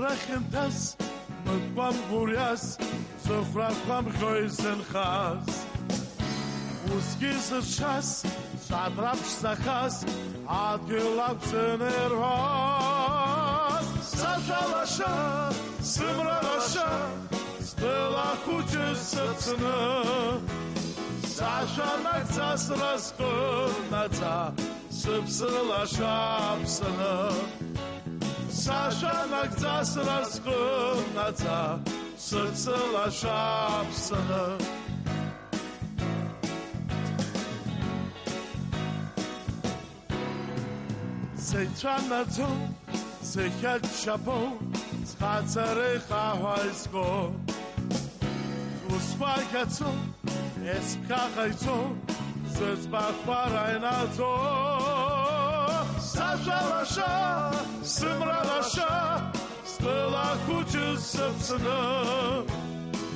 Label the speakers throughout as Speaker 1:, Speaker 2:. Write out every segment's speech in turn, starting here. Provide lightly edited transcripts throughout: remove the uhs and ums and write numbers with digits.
Speaker 1: Sfrachentas, mit Bam Gurias, so fracham Häusen Chas. Usgis Schas, Sadrabsch Sachas, hat gelabt in Haus. Sasha Lasha, Simra Lasha, Stella Kuchis Satsana. Sasha Naxas Raskun Natsa, Sipsel Lasha Psana. Sasha Naxas Raskun Natsa, Sipsel Lasha Psana. Sechanato, Sechat Chapo, Schatzare Hawaisko, Uswakato, Eskakaito, Zesbacharainato, Sasha Lasha, Simra Lasha, Stella Kuchus Sepsana,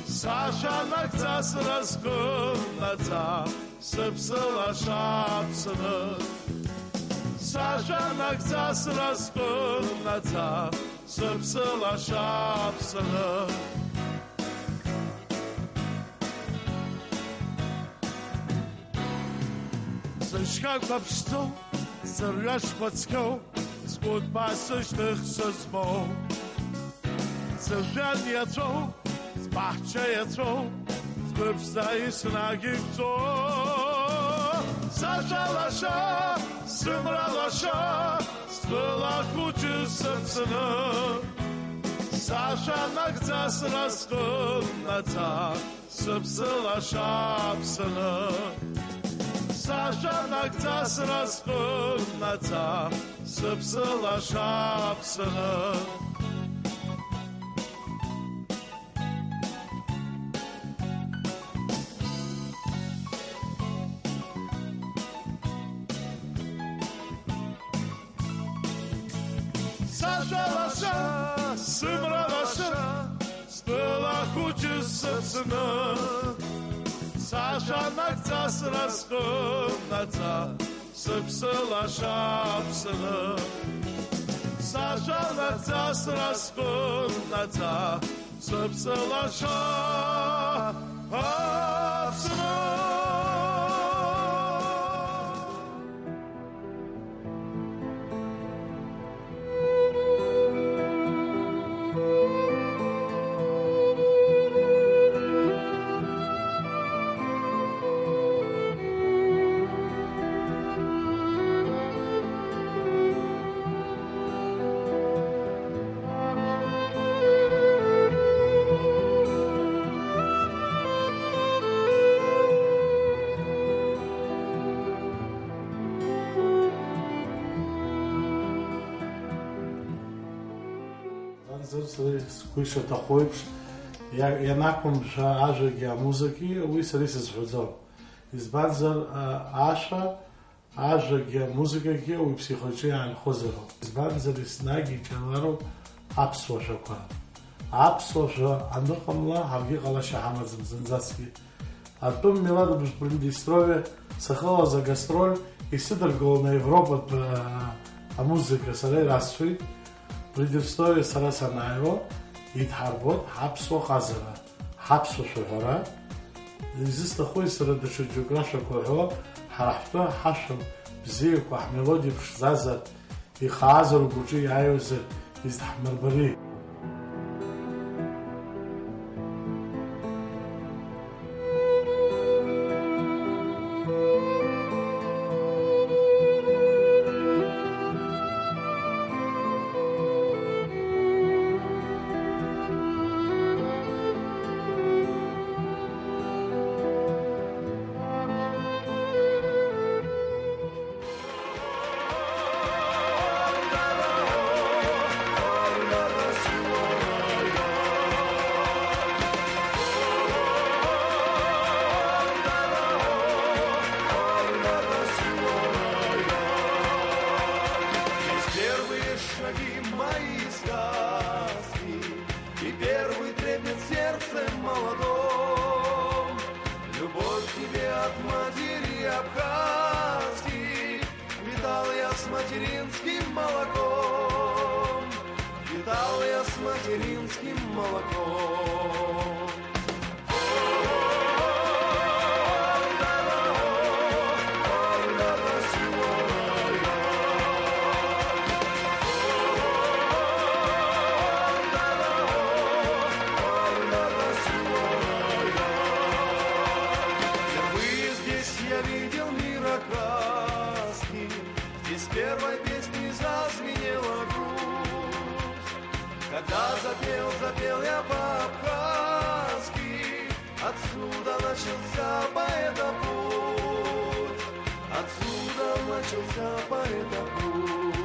Speaker 1: Sasha Naxas Raskun Nata, Sepsela Shapsana. Sasha Naxas Raskun Nata, Sepsela Shapsana. Zishka Kapsto, Zeryash Patsko, Skut Passage Sesmo. Zerjan Yatro, Zbachche Yatro, Zbivzais Nagito. Sasha Lasha, Simra Lasha, Stella Kuchis Sepsana. Sasha Naxas Raskun Nata, Sepsela Shapsana. Sasha Naxas Raskun Nata, Sepsela Shapsana. Sasha Lasha, Simra Lasha, Stella Kuchis Sepsana. Sasha Naxas Raskun Nata, Sepsela Shapsana. Sasha Naxas Raskun Nata, Sepsela Shapsana.
Speaker 2: Скуиша тахоипш, я накомш ажаги музыки, уи сари сызхуdzo. Избанзар аша ажаги музыкаги уи психологи анхозеро. Избанзар иснаги чаларо апсвашаква. Апсваша андырхамла хавги қалаша хамазым зынзаски. Артум милада буш Приднестровье сахала за гастроль и сидоргол на Европу музыка сарай расши. Приднестровье Сарасанаево итхарбот хапсо хазара хапсо шохара изиста хой сара дашо джуграша кохо харахта хашам бзи ко мелодия пшзаза и хазар гучи айозе изтахмарбари.
Speaker 3: Материнским молоком, Летал я с материнским молоком. Впервые здесь я видел мир окраски, здесь первой песней зазвенела грусть. Когда запел я по-абхазски, отсюда начался поэта-путь, отсюда начался поэта-путь.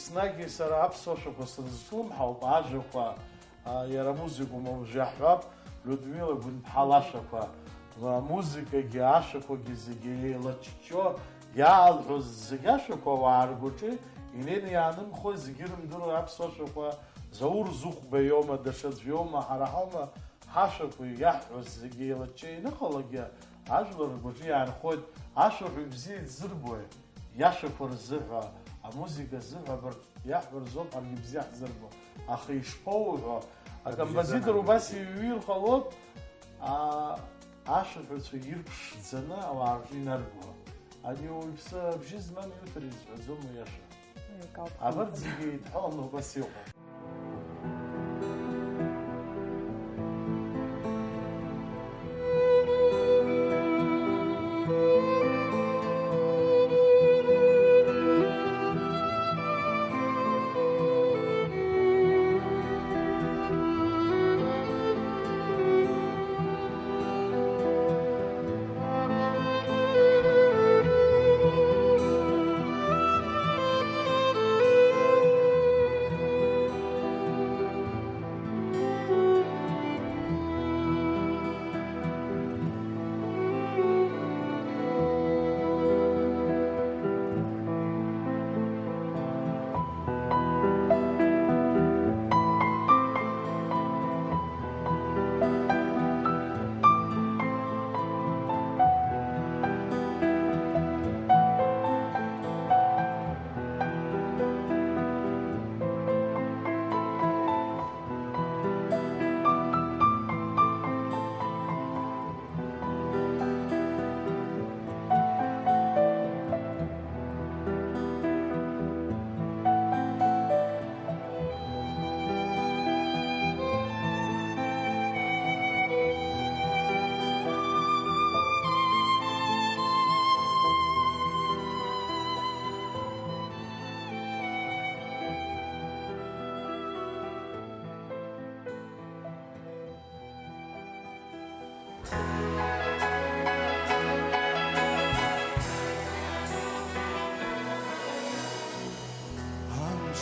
Speaker 2: Снагьы сара аԥсуашақәа срызҿлымҳауп ажәақәа, иара музикума ужаҳҳәап, Людмила Гәынԥҳа лашақәа, музикагьы ашақәагьы зегьы еилаччо иаалҳәоз зегьы ашақәа ауаа ргәаҿы инеины иаанымхо зегьы ирымдыруа аԥсуашақәа Заур Зыхәба иоума, даҽаӡә иоума, ҳара ҳаума ҳашақәа иаҳҳәоз зегьы еилаччо ианыҟалагьы ажәлар ргәаҿы иаанхоит ашәаҳәа бзиа дзырбои, иашақәа рзыҳәа, амузика зыҳәа иаҳҳәо рзоуп ҳаргьы бзиа ҳзырбо. Аха ишԥоуҳәо, акомпозитор убас иҩҩыр ҟалоит ашәаҳәацәа ирԥшӡаны ауаа рҿы инарго. Ани ауаҩԥсы абжьы змам иуҭар изҳәаӡома иаша. Абарҭ зегьы еидҳәаланы убас иҟоуп.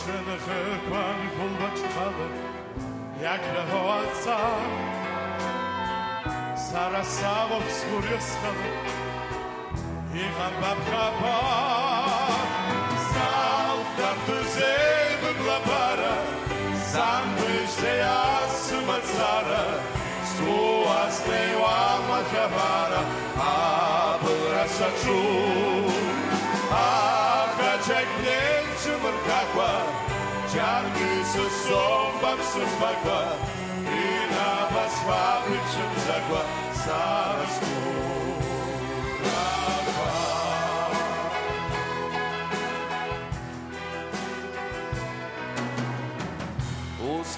Speaker 1: Шенахерпан хулбачхала, як лехоаца, Сарасава вскуресхала, и хамбабхапа, Салфдартузей выглабара, Замбыштея сумацара, Стуаснея махабара, Абылрасачу, Акачакней чумаркаква, Чаргысы сомбам сумбаква, И на басвабычым заква, Сараску раква.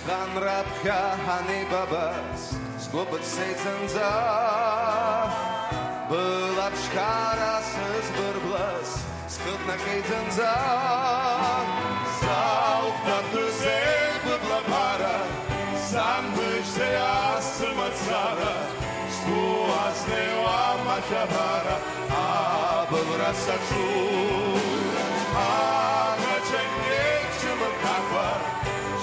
Speaker 3: Han rapka hani babas Skopet seytsenza Bılapşkarasız bırblas Skıtna keytsenza
Speaker 1: Salta tuzel bıblapara Sanmışse asımatsara Skuazne amacavara Abılrasaçu Ağaçek çımırkakva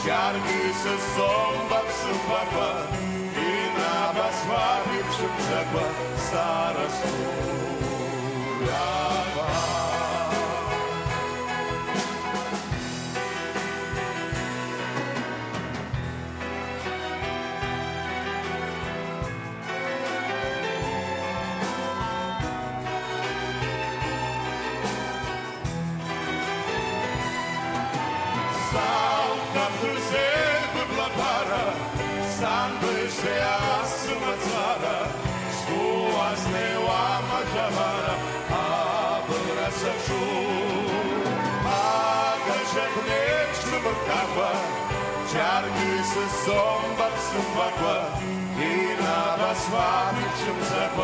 Speaker 1: Şarkısı sombap sıvakva İnabas vapip çımzakva Sarasturava Sanmışse asımatsara Skuazne amacavara Abılrasaçu Ağaçek çımırkakva Şarkısı sombap sıvakva İnabas vapip çımzakva